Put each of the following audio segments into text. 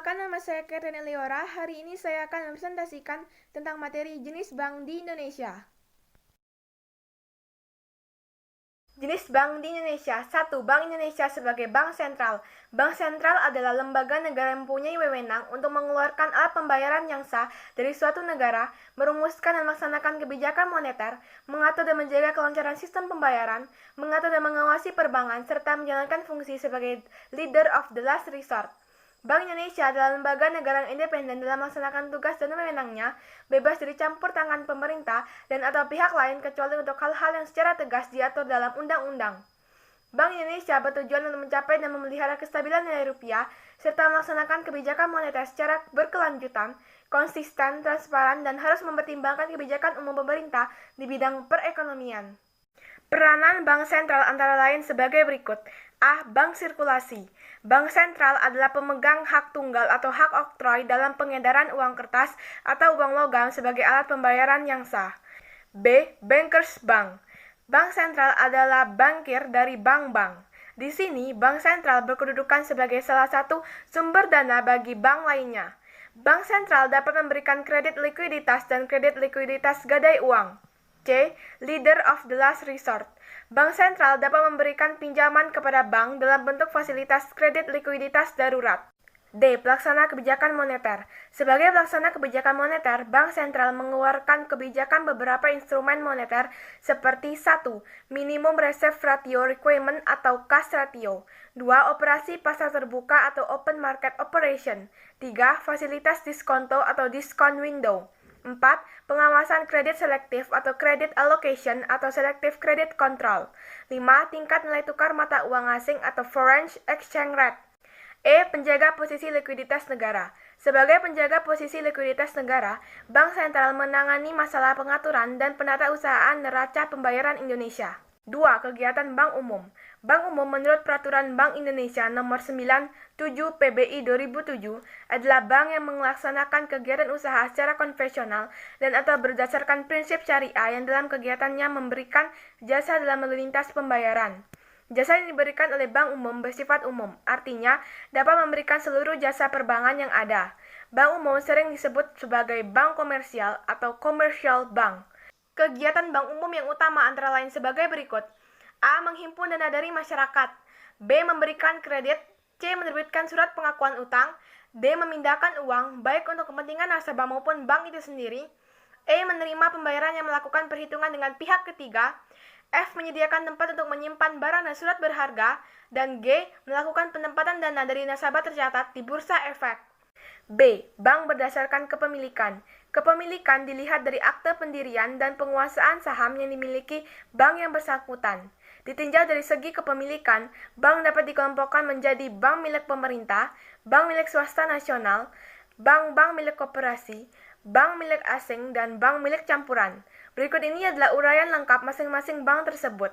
Perkenalkan, nama saya Karen Eliora. Hari ini saya akan mempresentasikan tentang materi jenis bank di Indonesia. Jenis bank di Indonesia. 1. Bank Indonesia sebagai bank sentral. Bank sentral adalah lembaga negara yang mempunyai wewenang untuk mengeluarkan alat pembayaran yang sah dari suatu negara, merumuskan dan melaksanakan kebijakan moneter, mengatur dan menjaga kelancaran sistem pembayaran, mengatur dan mengawasi perbankan, serta menjalankan fungsi sebagai leader of the last resort. Bank Indonesia adalah lembaga negara yang independen dalam melaksanakan tugas dan wewenangnya, bebas dari campur tangan pemerintah dan atau pihak lain kecuali untuk hal-hal yang secara tegas diatur dalam undang-undang. Bank Indonesia bertujuan untuk mencapai dan memelihara kestabilan nilai rupiah, serta melaksanakan kebijakan moneter secara berkelanjutan, konsisten, transparan, dan harus mempertimbangkan kebijakan umum pemerintah di bidang perekonomian. Peranan bank sentral antara lain sebagai berikut. A. Bank sirkulasi. Bank sentral adalah pemegang hak tunggal atau hak oktroy dalam pengedaran uang kertas atau uang logam sebagai alat pembayaran yang sah. B. Bankers Bank. Bank sentral adalah bankir dari bank-bank. Di sini, bank sentral berkedudukan sebagai salah satu sumber dana bagi bank lainnya. Bank sentral dapat memberikan kredit likuiditas dan kredit likuiditas gadai uang. C. Leader of the last resort. Bank sentral dapat memberikan pinjaman kepada bank dalam bentuk fasilitas kredit likuiditas darurat. D. Pelaksana kebijakan moneter. Sebagai pelaksana kebijakan moneter, bank sentral mengeluarkan kebijakan beberapa instrumen moneter seperti 1. Minimum reserve ratio requirement atau cash ratio. 2. Operasi pasar terbuka atau open market operation. 3. Fasilitas diskonto atau discount window. 4. Pengawasan kredit selektif atau credit allocation atau selective credit control. 5. Tingkat nilai tukar mata uang asing atau foreign exchange rate. E. Penjaga posisi likuiditas negara. Sebagai penjaga posisi likuiditas negara, Bank Sentral menangani masalah pengaturan dan penatausahaan neraca pembayaran Indonesia. 2. Kegiatan Bank Umum. Bank Umum menurut Peraturan Bank Indonesia Nomor 97 PBI 2007 adalah bank yang melaksanakan kegiatan usaha secara konvensional dan atau berdasarkan prinsip syariah yang dalam kegiatannya memberikan jasa dalam lalu lintas pembayaran. Jasa yang diberikan oleh Bank Umum bersifat umum, artinya dapat memberikan seluruh jasa perbankan yang ada. Bank Umum sering disebut sebagai bank komersial atau commercial bank. Kegiatan bank umum yang utama antara lain sebagai berikut. A. Menghimpun dana dari masyarakat. B. Memberikan kredit. C. Menerbitkan surat pengakuan utang. D. Memindahkan uang, baik untuk kepentingan nasabah maupun bank itu sendiri. E. Menerima pembayaran yang melakukan perhitungan dengan pihak ketiga. F. Menyediakan tempat untuk menyimpan barang dan surat berharga. Dan G. Melakukan penempatan dana dari nasabah tercatat di Bursa Efek. B. Bank berdasarkan kepemilikan. Kepemilikan dilihat dari akte pendirian dan penguasaan saham yang dimiliki bank yang bersangkutan. Ditinjau dari segi kepemilikan, bank dapat dikelompokkan menjadi bank milik pemerintah, bank milik swasta nasional, bank-bank milik koperasi, bank milik asing, dan bank milik campuran. Berikut ini adalah uraian lengkap masing-masing bank tersebut.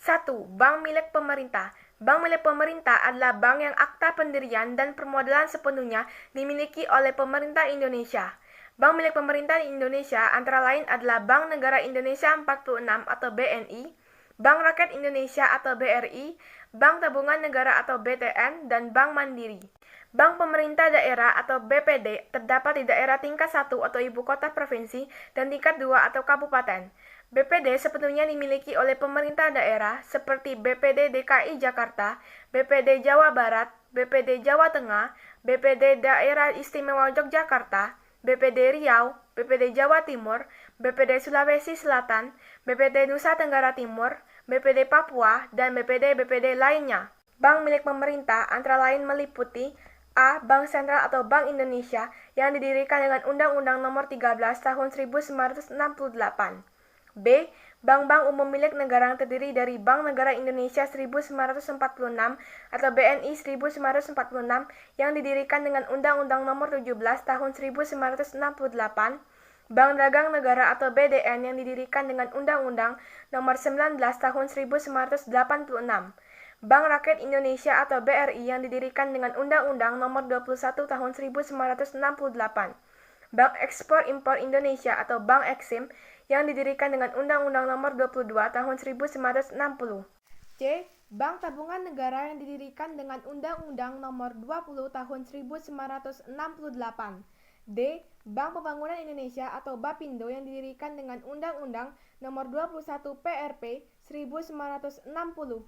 1. Bank milik pemerintah. Bank milik pemerintah adalah bank yang akta pendirian dan permodalan sepenuhnya dimiliki oleh pemerintah Indonesia. Bank milik pemerintah di Indonesia antara lain adalah Bank Negara Indonesia 46 atau BNI, Bank Rakyat Indonesia atau BRI, Bank Tabungan Negara atau BTN, dan Bank Mandiri. Bank Pemerintah Daerah atau BPD terdapat di daerah tingkat 1 atau ibu kota provinsi dan tingkat 2 atau kabupaten. BPD sepenuhnya dimiliki oleh pemerintah daerah seperti BPD DKI Jakarta, BPD Jawa Barat, BPD Jawa Tengah, BPD Daerah Istimewa Yogyakarta, BPD Riau, BPD Jawa Timur, BPD Sulawesi Selatan, BPD Nusa Tenggara Timur, BPD Papua, dan BPD-BPD lainnya. Bank milik pemerintah antara lain meliputi A. Bank Sentral atau Bank Indonesia yang didirikan dengan Undang-Undang Nomor 13 Tahun 1968. B. Bank-bank umum milik negara yang terdiri dari Bank Negara Indonesia 1946 atau BNI 1946 yang didirikan dengan Undang-Undang Nomor 17 Tahun 1968, Bank Dagang Negara atau BDN yang didirikan dengan Undang-Undang Nomor 19 Tahun 1986, Bank Rakyat Indonesia atau BRI yang didirikan dengan Undang-Undang Nomor 21 Tahun 1968, Bank Ekspor Impor Indonesia atau Bank Eksim yang didirikan dengan Undang-Undang Nomor 22 Tahun 1960. C. Bank Tabungan Negara yang didirikan dengan Undang-Undang Nomor 20 Tahun 1968. D. Bank Pembangunan Indonesia atau Bappindo yang didirikan dengan Undang-Undang Nomor 21 PRP 1960. 2.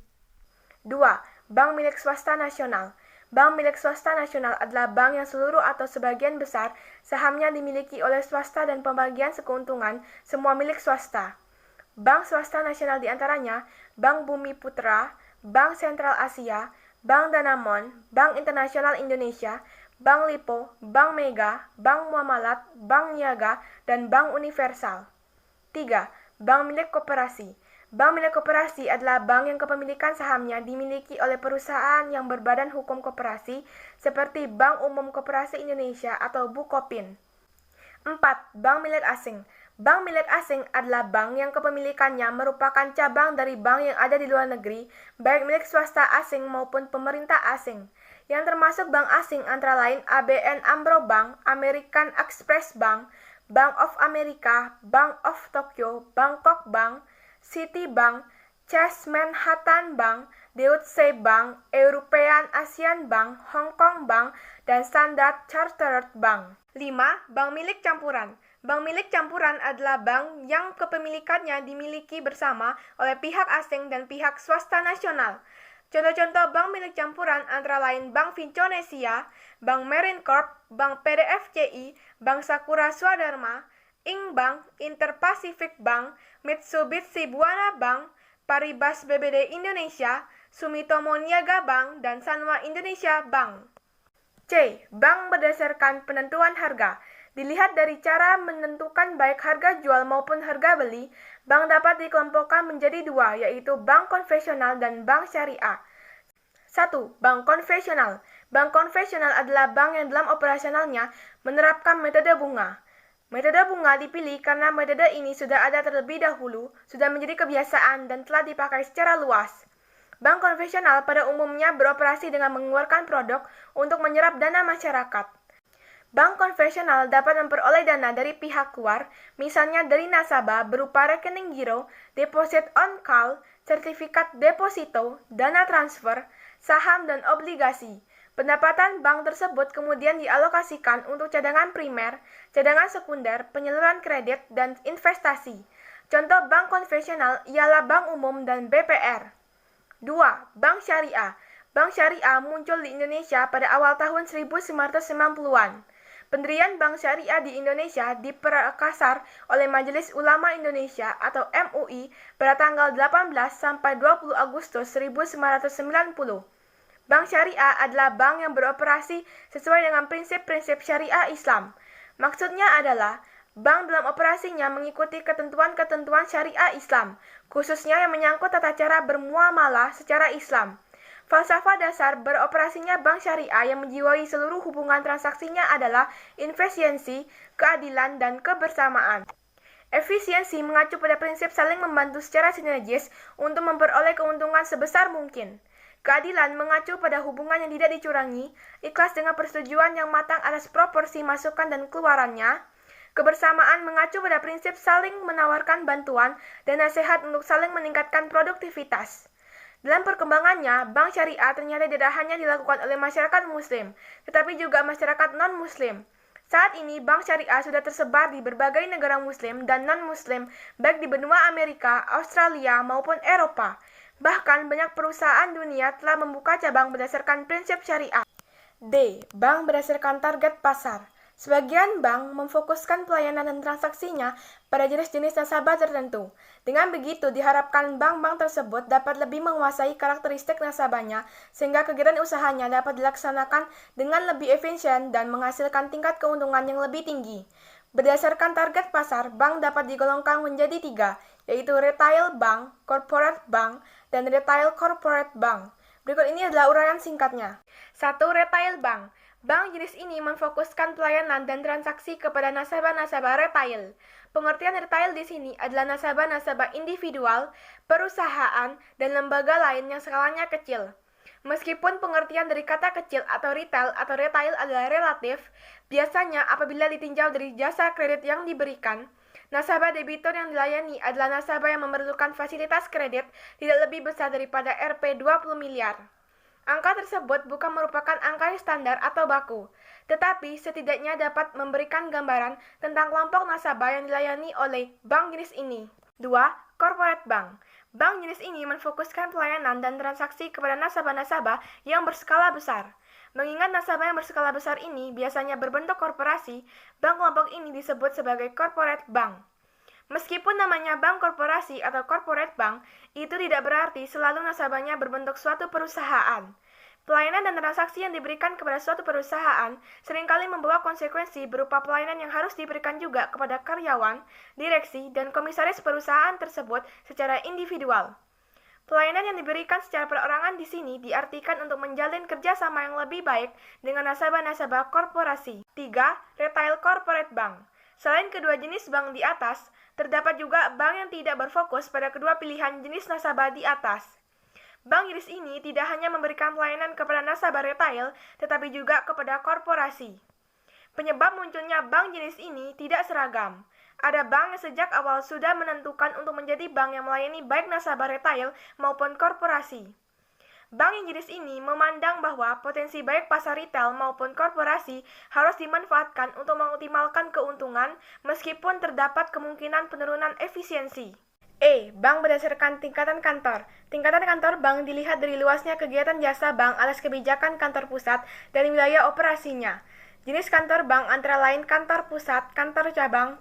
Bank milik swasta nasional. Bank milik swasta nasional adalah bank yang seluruh atau sebagian besar sahamnya dimiliki oleh swasta dan pembagian keuntungan semua milik swasta. Bank swasta nasional diantaranya Bank Bumi Putra, Bank Sentral Asia, Bank Danamon, Bank Internasional Indonesia, Bank Lipo, Bank Mega, Bank Muamalat, Bank Niaga, dan Bank Universal. 3. Bank milik koperasi. Bank milik koperasi adalah bank yang kepemilikan sahamnya dimiliki oleh perusahaan yang berbadan hukum koperasi seperti Bank Umum Koperasi Indonesia atau Bukopin. 4. Bank milik asing. Bank milik asing adalah bank yang kepemilikannya merupakan cabang dari bank yang ada di luar negeri, baik milik swasta asing maupun pemerintah asing. Yang termasuk bank asing antara lain ABN AMRO Bank, American Express Bank, Bank of America, Bank of Tokyo, Bangkok Bank, Citibank, Chase Manhattan Bank, Deutsche Bank, European Asian Bank, Hong Kong Bank, dan Standard Chartered Bank. 5. Bank milik campuran. Bank milik campuran adalah bank yang kepemilikannya dimiliki bersama oleh pihak asing dan pihak swasta nasional. Contoh-contoh bank milik campuran antara lain Bank Vinconesia, Bank Marine Corp, Bank PDFCI, Bank Sakura Swadharma, Inbank, Interpacific Bank, Mitsubishi Buana Bank, Paribas BBD Indonesia, Sumitomo Niaga Bank, dan Sanwa Indonesia Bank. C. Bank berdasarkan penentuan harga. Dilihat dari cara menentukan baik harga jual maupun harga beli, bank dapat dikelompokkan menjadi dua, yaitu bank konvensional dan bank syariah. 1. Bank konvensional. Bank konvensional adalah bank yang dalam operasionalnya menerapkan metode bunga. Metode bunga dipilih karena metode ini sudah ada terlebih dahulu, sudah menjadi kebiasaan dan telah dipakai secara luas. Bank konvensional pada umumnya beroperasi dengan mengeluarkan produk untuk menyerap dana masyarakat. Bank konvensional dapat memperoleh dana dari pihak luar, misalnya dari nasabah berupa rekening giro, deposit on call, sertifikat deposito, dana transfer, saham, dan obligasi. Pendapatan bank tersebut kemudian dialokasikan untuk cadangan primer, cadangan sekunder, penyaluran kredit, dan investasi. Contoh bank konvensional ialah Bank Umum dan BPR. 2. Bank Syariah. Bank Syariah muncul di Indonesia pada awal tahun 1990-an. Pendirian Bank Syariah di Indonesia diperakasar oleh Majelis Ulama Indonesia atau MUI pada tanggal 18 sampai 20 Agustus 1990. Bank Syariah adalah bank yang beroperasi sesuai dengan prinsip-prinsip syariah Islam. Maksudnya adalah, bank dalam operasinya mengikuti ketentuan-ketentuan syariah Islam, khususnya yang menyangkut tata cara bermuamalah secara Islam. Falsafah dasar beroperasinya bank syariah yang menjiwai seluruh hubungan transaksinya adalah efisiensi, keadilan, dan kebersamaan. Efisiensi mengacu pada prinsip saling membantu secara sinergis untuk memperoleh keuntungan sebesar mungkin. Keadilan mengacu pada hubungan yang tidak dicurangi, ikhlas dengan persetujuan yang matang atas proporsi masukan dan keluarannya. Kebersamaan mengacu pada prinsip saling menawarkan bantuan dan nasihat untuk saling meningkatkan produktivitas. Dalam perkembangannya, bank syariah ternyata tidak hanya dilakukan oleh masyarakat muslim, tetapi juga masyarakat non-muslim. Saat ini, bank syariah sudah tersebar di berbagai negara muslim dan non-muslim, baik di benua Amerika, Australia, maupun Eropa. Bahkan banyak perusahaan dunia telah membuka cabang berdasarkan prinsip syariah. D. Bank berdasarkan target pasar. Sebagian bank memfokuskan pelayanan dan transaksinya pada jenis-jenis nasabah tertentu. Dengan begitu, diharapkan bank-bank tersebut dapat lebih menguasai karakteristik nasabahnya sehingga kegiatan usahanya dapat dilaksanakan dengan lebih efisien dan menghasilkan tingkat keuntungan yang lebih tinggi. Berdasarkan target pasar, bank dapat digolongkan menjadi 3, yaitu retail bank, corporate bank, dan retail corporate bank. Berikut ini adalah uraian singkatnya. 1. Retail bank. Bank jenis ini memfokuskan pelayanan dan transaksi kepada nasabah-nasabah retail. Pengertian retail di sini adalah nasabah-nasabah individual, perusahaan, dan lembaga lain yang skalanya kecil. Meskipun pengertian dari kata kecil atau retail atau retail adalah relatif, biasanya apabila ditinjau dari jasa kredit yang diberikan, Nasabah debitur yang dilayani adalah nasabah yang memerlukan fasilitas kredit tidak lebih besar daripada Rp 20 miliar. Angka tersebut bukan merupakan angka yang standar atau baku, tetapi setidaknya dapat memberikan gambaran tentang kelompok nasabah yang dilayani oleh bank jenis ini. 2. Corporate Bank. Bank jenis ini memfokuskan pelayanan dan transaksi kepada nasabah-nasabah yang berskala besar. Mengingat nasabah yang berskala besar ini biasanya berbentuk korporasi, bank kelompok ini disebut sebagai corporate bank. Meskipun namanya bank korporasi atau corporate bank, itu tidak berarti selalu nasabahnya berbentuk suatu perusahaan. Pelayanan dan transaksi yang diberikan kepada suatu perusahaan seringkali membawa konsekuensi berupa pelayanan yang harus diberikan juga kepada karyawan, direksi, dan komisaris perusahaan tersebut secara individual. Pelayanan yang diberikan secara perorangan di sini diartikan untuk menjalin kerjasama yang lebih baik dengan nasabah-nasabah korporasi. 3. Retail Corporate Bank. Selain kedua jenis bank di atas, terdapat juga bank yang tidak berfokus pada kedua pilihan jenis nasabah di atas. Bank jenis ini tidak hanya memberikan pelayanan kepada nasabah retail, tetapi juga kepada korporasi. Penyebab munculnya bank jenis ini tidak seragam. Ada bank yang sejak awal sudah menentukan untuk menjadi bank yang melayani baik nasabah retail maupun korporasi. Bank yang jenis ini memandang bahwa potensi baik pasar retail maupun korporasi harus dimanfaatkan untuk mengoptimalkan keuntungan meskipun terdapat kemungkinan penurunan efisiensi. Bank berdasarkan tingkatan kantor. Tingkatan kantor bank dilihat dari luasnya kegiatan jasa bank atas kebijakan kantor pusat dan wilayah operasinya. Jenis kantor bank antara lain kantor pusat, kantor cabang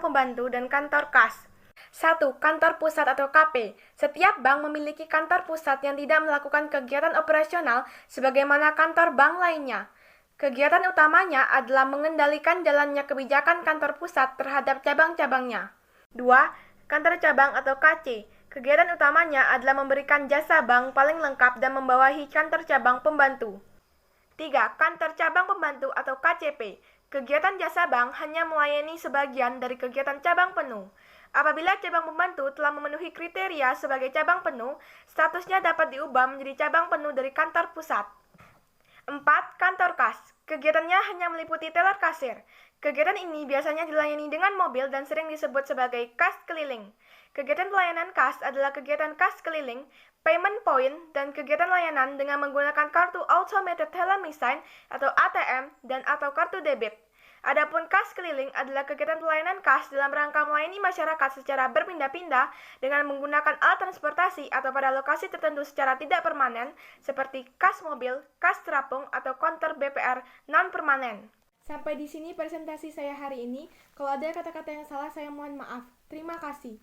pembantu, dan kantor kas. 1. Kantor pusat atau KP. Setiap bank memiliki kantor pusat yang tidak melakukan kegiatan operasional sebagaimana kantor bank lainnya. Kegiatan utamanya adalah mengendalikan jalannya kebijakan kantor pusat terhadap cabang-cabangnya. 2. Kantor cabang atau KC. Kegiatan utamanya adalah memberikan jasa bank paling lengkap dan membawahi kantor cabang pembantu. 3. Kantor cabang pembantu atau KCP. Kegiatan jasa bank hanya melayani sebagian dari kegiatan cabang penuh. Apabila cabang pembantu telah memenuhi kriteria sebagai cabang penuh, statusnya dapat diubah menjadi cabang penuh dari kantor pusat. 4. Kantor kas. Kegiatannya hanya meliputi teller kasir. Kegiatan ini biasanya dilayani dengan mobil dan sering disebut sebagai kas keliling. Kegiatan pelayanan kas adalah kegiatan kas keliling, payment point, dan kegiatan layanan dengan menggunakan kartu Automated Teller Machine atau ATM dan atau kartu debit. Adapun kas keliling adalah kegiatan pelayanan kas dalam rangka melayani masyarakat secara berpindah-pindah dengan menggunakan alat transportasi atau pada lokasi tertentu secara tidak permanen seperti kas mobil, kas terapung, atau konter BPR non-permanen. Sampai di sini presentasi saya hari ini. Kalau ada kata-kata yang salah, saya mohon maaf. Terima kasih.